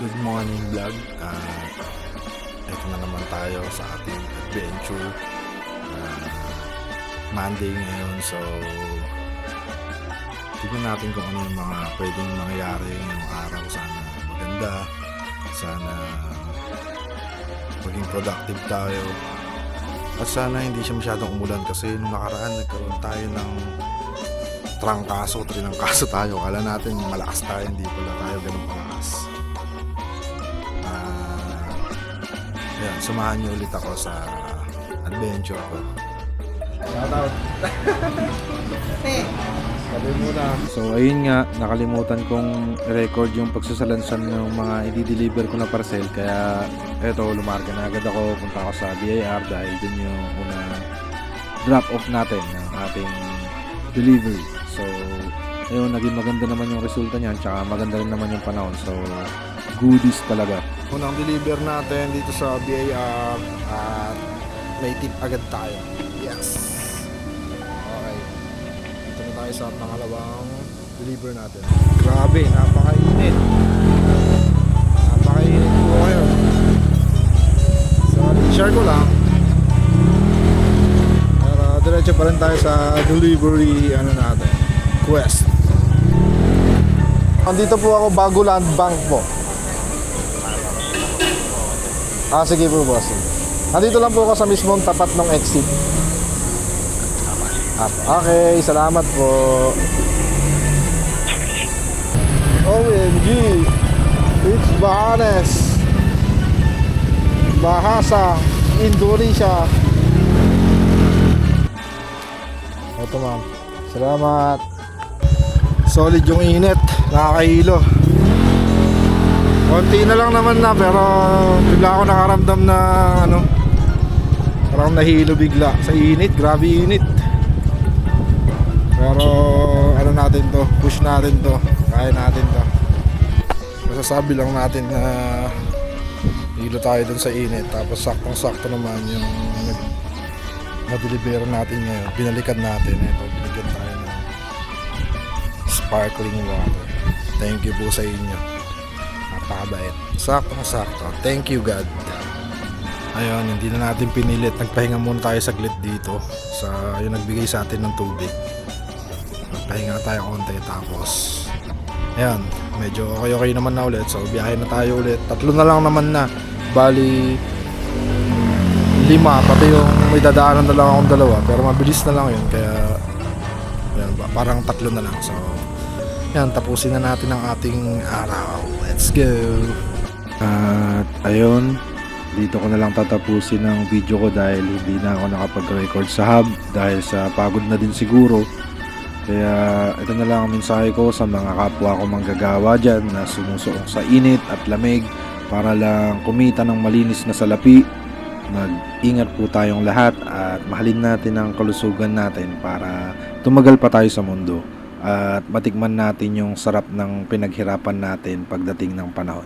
Good morning vlog. Ito na naman tayo sa ating adventure. Monday ngayon, so tignan natin kung ano yung mga pwedeng mangyari ngayong araw. Sana maganda, sana maging productive tayo, at sana hindi siya masyadong umulan kasi nung nakaraan nagkaroon tayo ng trinangkaso tayo. Kala natin malakas tayo, hindi pala tayo ganun malakas. Yan, samahan niyo ulit ako sa adventure ko. Shoutout! Sabi muna. So ayun nga, nakalimutan kong record yung pagsasalansan ng mga i-deliver ko na parcel. Kaya eto, lumarga na agad ako. Punta ako sa BIR dahil dun yung una drop off natin ng ating delivery. So ayun, naging maganda naman yung resulta niyan. Tsaka maganda rin naman yung panahon. So goodies talaga. Unang deliver natin dito sa BIR at may tip agad tayo. Yes! Okay. Ito na tayo sa pangalawang deliver natin. Grabe, napakainit. Napakainit po ngayon. So, share ko lang. Pero diretso pa rin tayo sa delivery natin. Quest. Andito po ako, Baguland Bank po. Sige po, boss. Nandito lang po ako sa mismong tapat ng exit. Okay, salamat po. OMG, it's Bahanes, Bahasa, Indonesia. Ito ma'am, salamat. Solid yung init, nakakahilo. Konti na lang naman na, pero bigla ako nakaramdam na parang nahilo bigla sa init. Grabe init. Pero natin to, push natin to, kaya natin to. Masasabi lang natin na hilo tayo dun sa init. Tapos saktong-sakto naman yung na-deliver natin ngayon. Binalikan natin. Ito, binigyan tayo ng sparkling water. Thank you po sa inyo. Napakabait. Saktong-sakto. Thank you God. Ayun, hindi na natin pinilit. Nagpahinga muna tayo saglit dito sa yung nagbigay sa atin ng tubig. Nagpahinga tayo konti, tapos ayan, medyo okay naman na ulit. So biyahe na tayo ulit. 3 na lang naman na. Bali 5, pati yung may dadaanan na lang akong 2. Pero mabilis na lang yun. Kaya ayan, parang 3 na lang. So yan, tapusin na natin ang ating araw. Let's go! At ayun, dito ko na lang tatapusin ang video ko dahil hindi na ako nakapag-record sa hub dahil sa pagod na din siguro. Kaya ito na lang ang mensahe ko sa mga kapwa ko manggagawa dyan na sumusuong sa init at lamig para lang kumita ng malinis na salapi. Mag-ingat po tayong lahat at mahalin natin ang kalusugan natin para tumagal pa tayo sa mundo at matikman natin yung sarap ng pinaghirapan natin pagdating ng panahon.